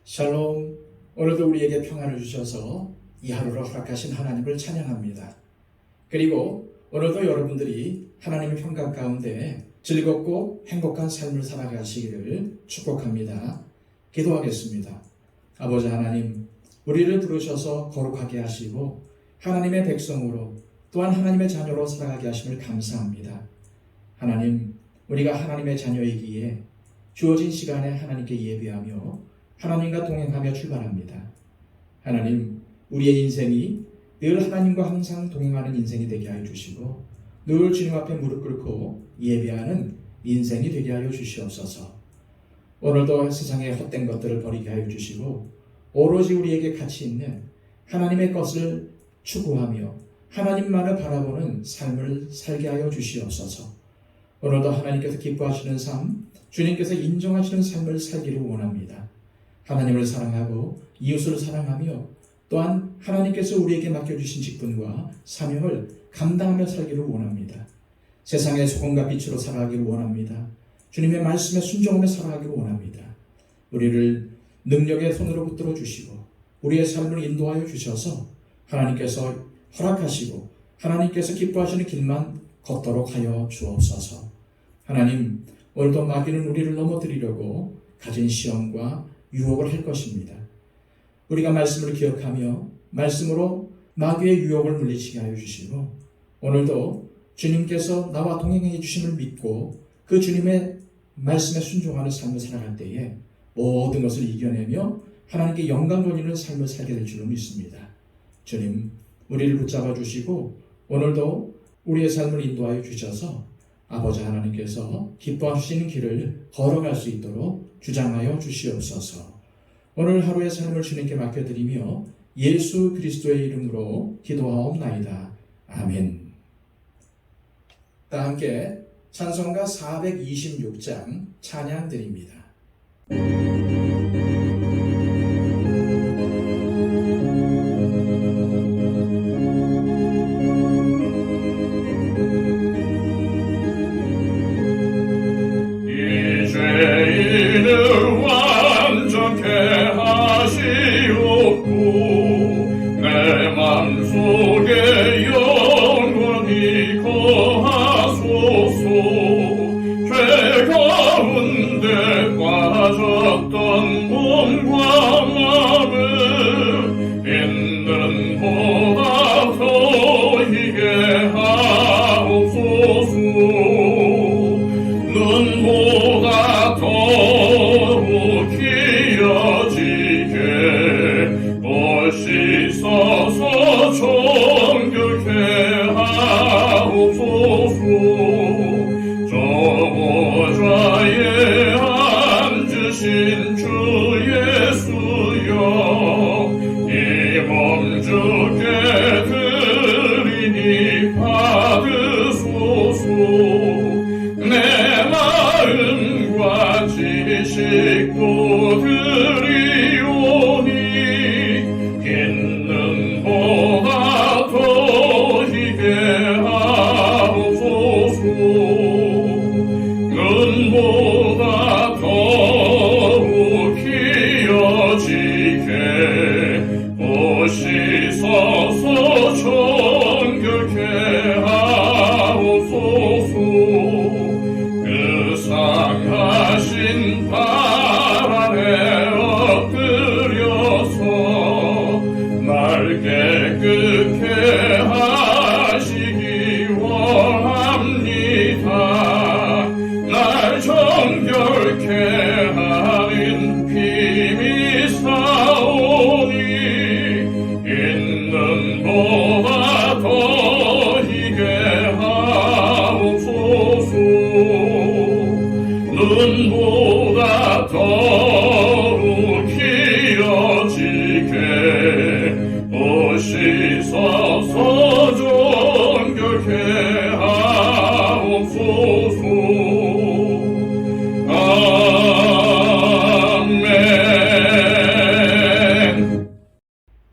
샬롬. 오늘도 우리에게 평안을 주셔서 이 하루를 허락하신 하나님을 찬양합니다. 그리고 오늘도 여러분들이 하나님의 평강 가운데 즐겁고 행복한 삶을 살아가시기를 축복합니다. 기도하겠습니다. 아버지 하나님, 우리를 부르셔서 거룩하게 하시고 하나님의 백성으로 또한 하나님의 자녀로 살아가게 하심을 감사합니다. 하나님, 우리가 하나님의 자녀이기에 주어진 시간에 하나님께 예배하며 하나님과 동행하며 출발합니다. 하나님, 우리의 인생이 늘 하나님과 항상 동행하는 인생이 되게 하여 주시고 늘 주님 앞에 무릎 꿇고 예배하는 인생이 되게 하여 주시옵소서. 오늘도 세상의 헛된 것들을 버리게 하여 주시고 오로지 우리에게 가치 있는 하나님의 것을 추구하며 하나님만을 바라보는 삶을 살게 하여 주시옵소서. 오늘도 하나님께서 기뻐하시는 삶, 주님께서 인정하시는 삶을 살기를 원합니다. 하나님을 사랑하고 이웃을 사랑하며 또한 하나님께서 우리에게 맡겨주신 직분과 사명을 감당하며 살기를 원합니다. 세상의 소금과 빛으로 살아가기를 원합니다. 주님의 말씀에 순종하며 살아가기를 원합니다. 우리를 능력의 손으로 붙들어 주시고 우리의 삶을 인도하여 주셔서 하나님께서 허락하시고 하나님께서 기뻐하시는 길만 걷도록 하여 주옵소서. 하나님, 오늘도 마귀는 우리를 넘어뜨리려고 가진 시험과 유혹을 할 것입니다. 우리가 말씀을 기억하며 말씀으로 마귀의 유혹을 물리치게 하여 주시고 오늘도 주님께서 나와 동행해 주심을 믿고 그 주님의 말씀에 순종하는 삶을 살아갈 때에 모든 것을 이겨내며 하나님께 영광 돌리는 삶을 살게 될 줄로 믿습니다. 주님, 우리를 붙잡아 주시고 오늘도 우리의 삶을 인도하여 주셔서 아버지 하나님께서 기뻐하시는 길을 걸어갈 수 있도록 주장하여 주시옵소서. 오늘 하루의 삶을 주님께 맡겨드리며 예수 그리스도의 이름으로 기도하옵나이다. 아멘. 다 함께 찬송가 426장 찬양 드립니다.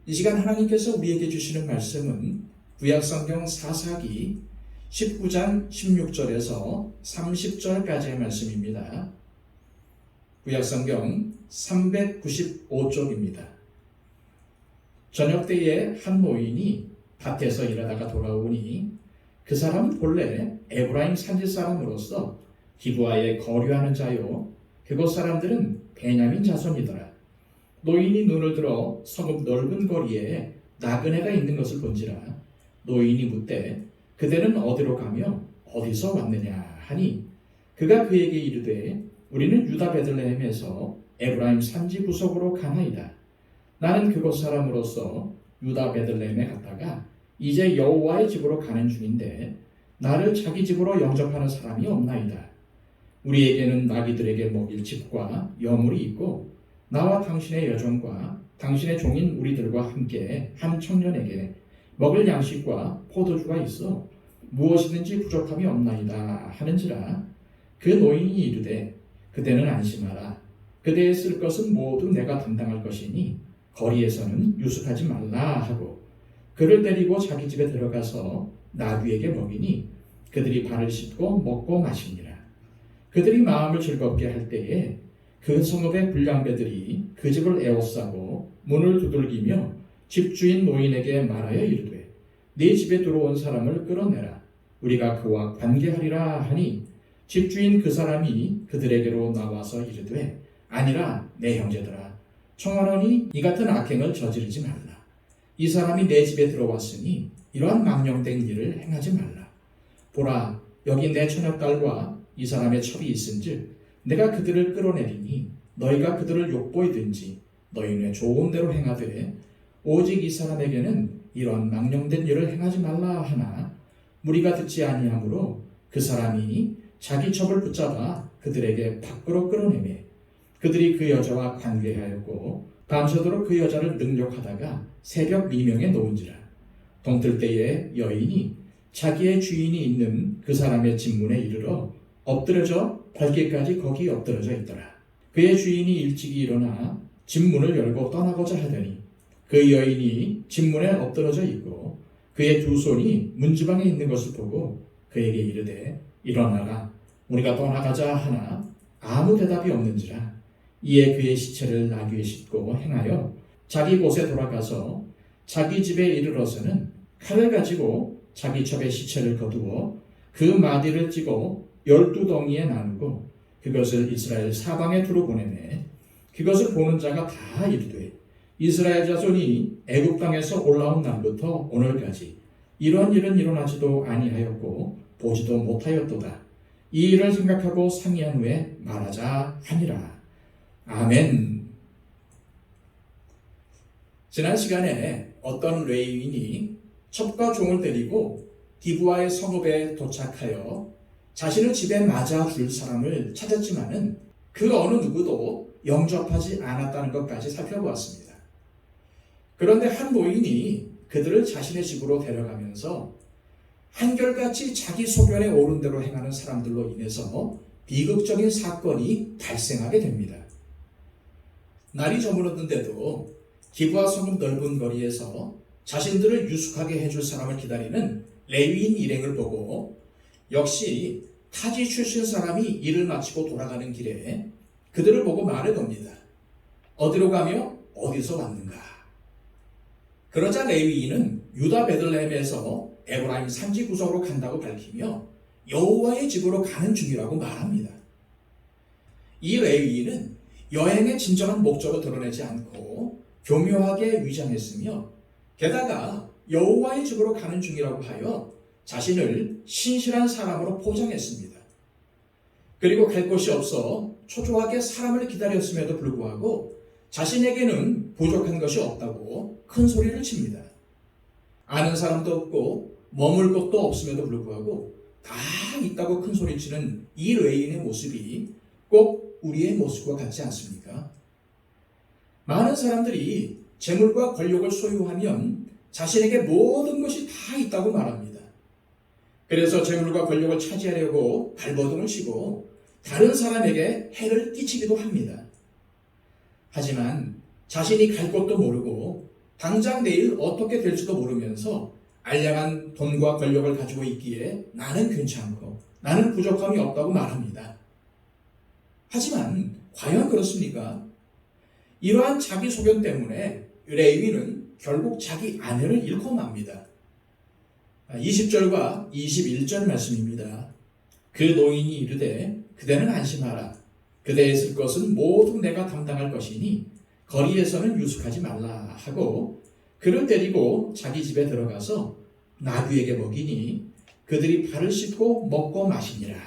이 시간 하나님께서 우리에게 주시는 말씀은 구약성경 사사기 19장 16절에서 30절까지의 말씀입니다. 구약성경 395쪽입니다. 저녁 때에 한 노인이 밭에서 일하다가 돌아오니 그 사람은 본래 에브라임 산지 사람으로서 기브아에 거류하는 자요, 그곳 사람들은 베냐민 자손이더라. 노인이 눈을 들어 성읍 넓은 거리에 나그네가 있는 것을 본지라. 노인이 묻되 그대는 어디로 가며 어디서 왔느냐 하니 그가 그에게 이르되 우리는 유다 베들레헴에서 에브라임 산지 구석으로 가나이다. 나는 그곳 사람으로서 유다 베들레헴에 갔다가 이제 여호와의 집으로 가는 중인데 나를 자기 집으로 영접하는 사람이 없나이다. 우리에게는 나귀들에게 먹일 집과 여물이 있고 나와 당신의 여종과 당신의 종인 우리들과 함께 한 청년에게 먹을 양식과 포도주가 있어 무엇이든지 부족함이 없나이다 하는지라. 그 노인이 이르되 그대는 안심하라. 그대의 쓸 것은 모두 내가 담당할 것이니 거리에서는 유숙하지 말라 하고 그를 데리고 자기 집에 들어가서 나귀에게 먹이니 그들이 발을 씻고 먹고 마시니라. 그들이 마음을 즐겁게 할 때에 그 성읍의 불량배들이 그 집을 에워싸고 문을 두들기며 집주인 노인에게 말하여 이르되 네 집에 들어온 사람을 끌어내라. 우리가 그와 관계하리라 하니 집주인 그 사람이 그들에게로 나와서 이르되 아니라 내 형제들아 청하노니 이 같은 악행을 저지르지 말라. 이 사람이 내 집에 들어왔으니 이러한 망령된 일을 행하지 말라. 보라, 여기 내 처녀딸과 이 사람의 첩이 있은즉 내가 그들을 끌어내리니 너희가 그들을 욕보이든지 너희는 좋은 대로 행하되 오직 이 사람에게는 이러한 망령된 일을 행하지 말라 하나 무리가 듣지 아니하므로 그 사람이 자기 첩을 붙잡아 그들에게 밖으로 끌어내매 그들이 그 여자와 관계하였고 밤새도록 그 여자를 능욕하다가 새벽 미명에 놓은지라. 동틀 때에 여인이 자기의 주인이 있는 그 사람의 집문에 이르러 엎드려져 발길까지 거기 엎드려져 있더라. 그의 주인이 일찍이 일어나 집문을 열고 떠나고자 하더니 그 여인이 집문에 엎드러져 있고 그의 두 손이 문지방에 있는 것을 보고 그에게 이르되 일어나라 우리가 떠나가자 하나 아무 대답이 없는지라. 이에 그의 시체를 나귀에 싣고 행하여 자기 곳에 돌아가서 자기 집에 이르러서는 칼을 가지고 자기 첩의 시체를 거두어 그 마디를 찌고 12덩이에 나누고 그것을 이스라엘 사방에 두루 보내매 그것을 보는 자가 다 이르되 이스라엘 자손이 애굽 땅에서 올라온 날부터 오늘까지 이런 일은 일어나지도 아니하였고 보지도 못하였도다. 이 일을 생각하고 상의한 후에 말하자 하니라. 아멘. 지난 시간에 어떤 레위인이 첩과 종을 데리고 기브아의 성읍에 도착하여 자신을 집에 맞아줄 사람을 찾았지만은 그 어느 누구도 영접하지 않았다는 것까지 살펴보았습니다. 그런데 한 노인이 그들을 자신의 집으로 데려가면서 한결같이 자기 소견에 오른 대로 행하는 사람들로 인해서 비극적인 사건이 발생하게 됩니다. 날이 저물었는데도 기브아 성읍 넓은 거리에서 자신들을 유숙하게 해줄 사람을 기다리는 레위인 일행을 보고 역시 타지 출신 사람이 일을 마치고 돌아가는 길에 그들을 보고 말해봅니다. 어디로 가며 어디서 왔는가? 그러자 레위인은 유다 베들레헴에서 에브라임 산지 구석으로 간다고 밝히며 여호와의 집으로 가는 중이라고 말합니다. 이 레위인은 여행의 진정한 목적을 드러내지 않고 교묘하게 위장했으며 게다가 여호와의 집으로 가는 중이라고 하여 자신을 신실한 사람으로 포장했습니다. 그리고 갈 곳이 없어 초조하게 사람을 기다렸음에도 불구하고 자신에게는 부족한 것이 없다고 큰 소리를 칩니다. 아는 사람도 없고 머물 곳도 없음에도 불구하고 다 있다고 큰 소리치는 이 레위인의 모습이 꼭 우리의 모습과 같지 않습니까? 많은 사람들이 재물과 권력을 소유하면 자신에게 모든 것이 다 있다고 말합니다. 그래서 재물과 권력을 차지하려고 발버둥을 치고 다른 사람에게 해를 끼치기도 합니다. 하지만 자신이 갈 곳도 모르고 당장 내일 어떻게 될지도 모르면서 알량한 돈과 권력을 가지고 있기에 나는 괜찮고 나는 부족함이 없다고 말합니다. 하지만 과연 그렇습니까? 이러한 자기 소견 때문에 레위는 결국 자기 아내를 잃고 맙니다. 20절과 21절 말씀입니다. 그 노인이 이르되 그대는 안심하라. 그대의 쓸 것은 모두 내가 담당할 것이니 거리에서는 유숙하지 말라 하고 그를 데리고 자기 집에 들어가서 나귀에게 먹이니 그들이 발을 씻고 먹고 마시니라.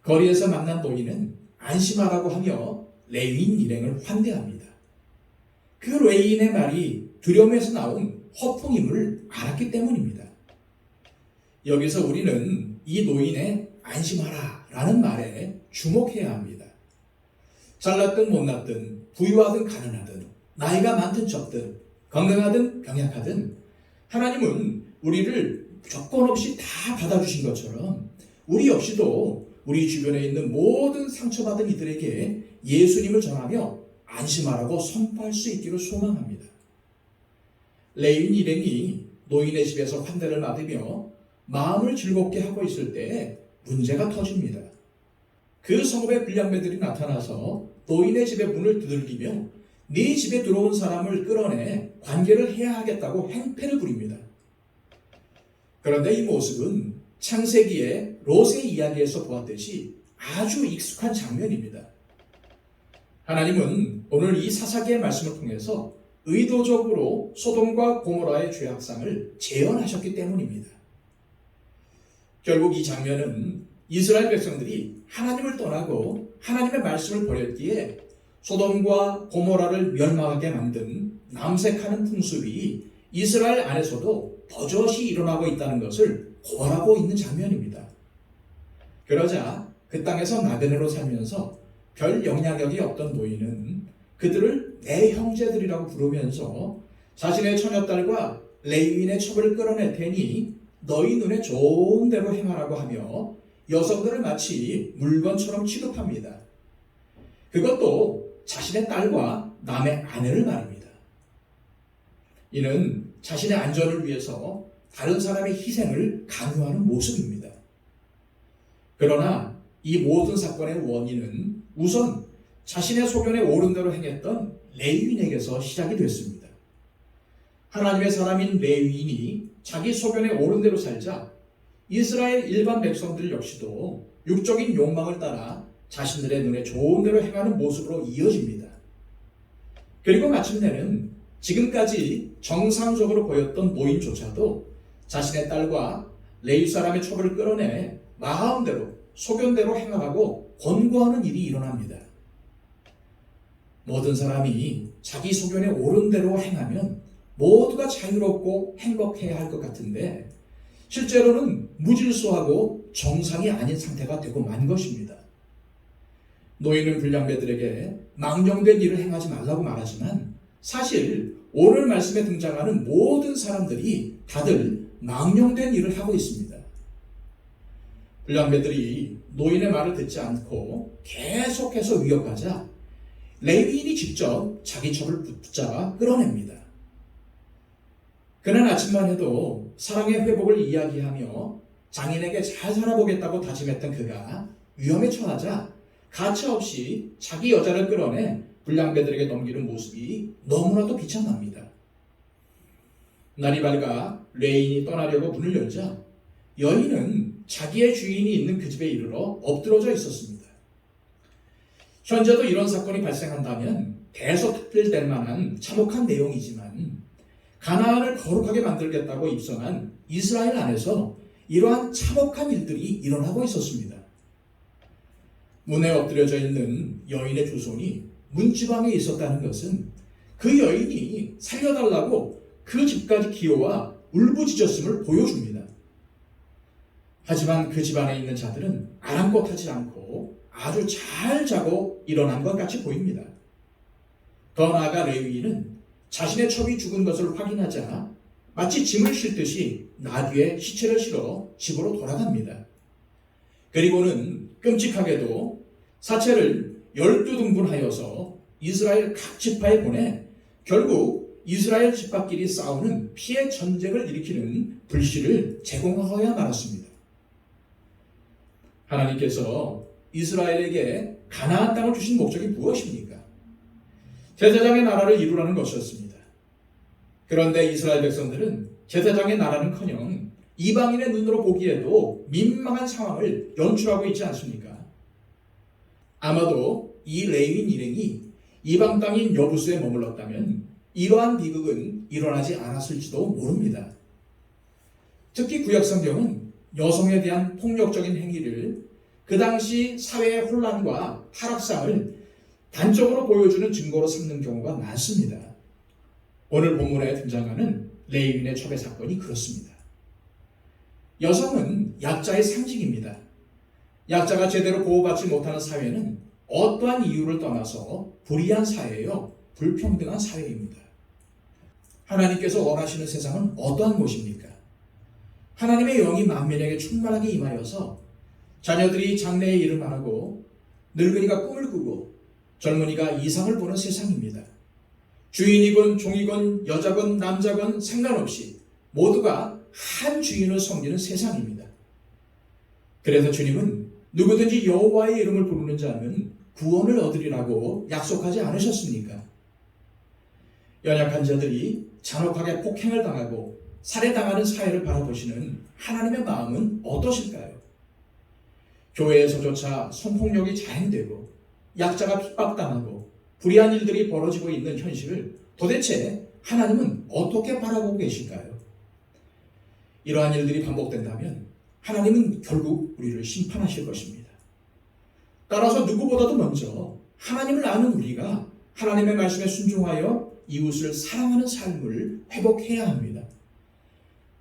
거리에서 만난 노인은 안심하라고 하며 레위인 일행을 환대합니다. 그 레위인의 말이 두려움에서 나온 허풍임을 알았기 때문입니다. 여기서 우리는 이 노인의 안심하라 라는 말에 주목해야 합니다. 잘났든 못났든 부유하든 가난하든 나이가 많든 적든 건강하든 병약하든 하나님은 우리를 조건 없이 다 받아주신 것처럼 우리 역시도 우리 주변에 있는 모든 상처받은 이들에게 예수님을 전하며 안심하라고 선포할 수 있기를 소망합니다. 레위인 일행이 노인의 집에서 환대를 받으며 마음을 즐겁게 하고 있을 때 문제가 터집니다. 그 성읍의 불량배들이 나타나서 노인의 집의 문을 두들기며 네 집에 들어온 사람을 끌어내 관계를 해야 하겠다고 행패를 부립니다. 그런데 이 모습은 창세기의 롯의 이야기에서 보았듯이 아주 익숙한 장면입니다. 하나님은 오늘 이 사사기의 말씀을 통해서 의도적으로 소돔과 고모라의 죄악상을 재현하셨기 때문입니다. 결국 이 장면은 이스라엘 백성들이 하나님을 떠나고 하나님의 말씀을 버렸기에 소돔과 고모라를 멸망하게 만든 남색하는 풍습이 이스라엘 안에서도 버젓이 일어나고 있다는 것을 고발하고 있는 장면입니다. 그러자 그 땅에서 나그네로 살면서 별 영향력이 없던 노인은 그들을 내 형제들이라고 부르면서 자신의 처녀딸과 레위인의 첩을 끌어낼 테니 너희 눈에 좋은 대로 행하라고 하며 여성들을 마치 물건처럼 취급합니다. 그것도 자신의 딸과 남의 아내를 말입니다. 이는 자신의 안전을 위해서 다른 사람의 희생을 강요하는 모습입니다. 그러나 이 모든 사건의 원인은 우선 자신의 소견에 옳은 대로 행했던 레위인에게서 시작이 됐습니다. 하나님의 사람인 레위인이 자기 소견에 옳은 대로 살자 이스라엘 일반 백성들 역시도 육적인 욕망을 따라 자신들의 눈에 좋은 대로 행하는 모습으로 이어집니다. 그리고 마침내는 지금까지 정상적으로 보였던 노인조차도 자신의 딸과 레위 사람의 첩을 끌어내 마음대로 소견대로 행하라고 권고하는 일이 일어납니다. 모든 사람이 자기 소견에 옳은 대로 행하면 모두가 자유롭고 행복해야 할 것 같은데 실제로는 무질서하고 정상이 아닌 상태가 되고 만 것입니다. 노인은 불량배들에게 망령된 일을 행하지 말라고 말하지만 사실 오늘 말씀에 등장하는 모든 사람들이 다들 망령된 일을 하고 있습니다. 불량배들이 노인의 말을 듣지 않고 계속해서 위협하자 레위인이 직접 자기 첩을 붙잡아 끌어냅니다. 그날 아침만 해도 사랑의 회복을 이야기하며 장인에게 잘 살아보겠다고 다짐했던 그가 위험에 처하자 가차없이 자기 여자를 끌어내 불량배들에게 넘기는 모습이 너무나도 비참합니다. 날이 밝아 레위인이 떠나려고 문을 열자 여인은 자기의 주인이 있는 그 집에 이르러 엎드러져 있었습니다. 현재도 이런 사건이 발생한다면 대서특필될 만한 참혹한 내용이지만 가나안을 거룩하게 만들겠다고 입성한 이스라엘 안에서 이러한 참혹한 일들이 일어나고 있었습니다. 문에 엎드려져 있는 여인의 조손이 문지방에 있었다는 것은 그 여인이 살려달라고 그 집까지 기어와 울부짖었음을 보여줍니다. 하지만 그 집안에 있는 자들은 아랑곳하지 않고 아주 잘 자고 일어난 것 같이 보입니다. 더 나아가 레위인은 자신의 첩이 죽은 것을 확인하자 마치 짐을 싣듯이 나귀에 시체를 실어 집으로 돌아갑니다. 그리고는 끔찍하게도 사체를 12등분하여서 이스라엘 각 지파에 보내 결국 이스라엘 지파끼리 싸우는 피해 전쟁을 일으키는 불씨를 제공하여야 말았습니다. 하나님께서 이스라엘에게 가나안 땅을 주신 목적이 무엇입니까? 제사장의 나라를 이루라는 것이었습니다. 그런데 이스라엘 백성들은 제사장의 나라는커녕 이방인의 눈으로 보기에도 민망한 상황을 연출하고 있지 않습니까? 아마도 이 레위인 일행이 이방 땅인 여부수에 머물렀다면 이러한 비극은 일어나지 않았을지도 모릅니다. 특히 구약성경은 여성에 대한 폭력적인 행위를 그 당시 사회의 혼란과 타락상을 단적으로 보여주는 증거로 삼는 경우가 많습니다. 오늘 본문에 등장하는 레위인의 첩의 사건이 그렇습니다. 여성은 약자의 상징입니다. 약자가 제대로 보호받지 못하는 사회는 어떠한 이유를 떠나서 불의한 사회요, 불평등한 사회입니다. 하나님께서 원하시는 세상은 어떠한 곳입니까? 하나님의 영이 만민에게 충만하게 임하여서 자녀들이 장래에 일을 말하고 늙은이가 꿈을 꾸고 젊은이가 이상을 보는 세상입니다. 주인이건 종이건 여자건 남자건 상관없이 모두가 한 주인을 섬기는 세상입니다. 그래서 주님은 누구든지 여호와의 이름을 부르는 자는 구원을 얻으리라고 약속하지 않으셨습니까? 연약한 자들이 잔혹하게 폭행을 당하고 살해당하는 사회를 바라보시는 하나님의 마음은 어떠실까요? 교회에서조차 성폭력이 자행되고 약자가 핍박당하고 불의한 일들이 벌어지고 있는 현실을 도대체 하나님은 어떻게 바라보고 계실까요? 이러한 일들이 반복된다면 하나님은 결국 우리를 심판하실 것입니다. 따라서 누구보다도 먼저 하나님을 아는 우리가 하나님의 말씀에 순종하여 이웃을 사랑하는 삶을 회복해야 합니다.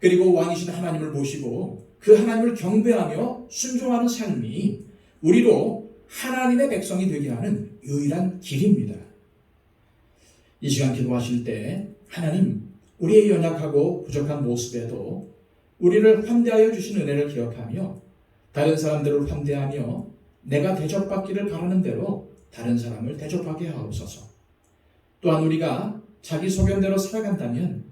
그리고 왕이신 하나님을 모시고 그 하나님을 경배하며 순종하는 삶이 우리로 하나님의 백성이 되게 하는 유일한 길입니다. 이 시간 기도하실 때 하나님, 우리의 연약하고 부족한 모습에도 우리를 환대하여 주신 은혜를 기억하며 다른 사람들을 환대하며 내가 대접받기를 바라는 대로 다른 사람을 대접하게 하옵소서. 또한 우리가 자기 소견대로 살아간다면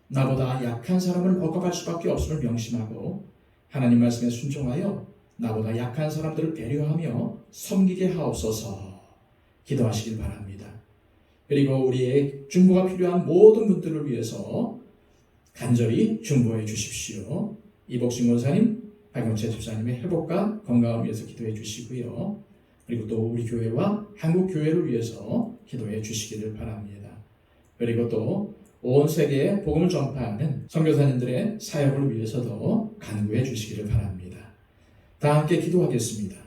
나보다 약한 사람을 억압할 수밖에 없음을 명심하고 하나님 말씀에 순종하여 나보다 약한 사람들을 배려하며 섬기게 하옵소서. 기도하시길 바랍니다. 그리고 우리의 중보가 필요한 모든 분들을 위해서 간절히 중보해 주십시오. 이복신 권사님, 박영채 집사님의 회복과 건강을 위해서 기도해 주시고요. 그리고 또 우리 교회와 한국 교회를 위해서 기도해 주시기를 바랍니다. 그리고 또 온 세계에 복음을 전파하는 선교사님들의 사역을 위해서도 간구해 주시기를 바랍니다. 다 함께 기도하겠습니다.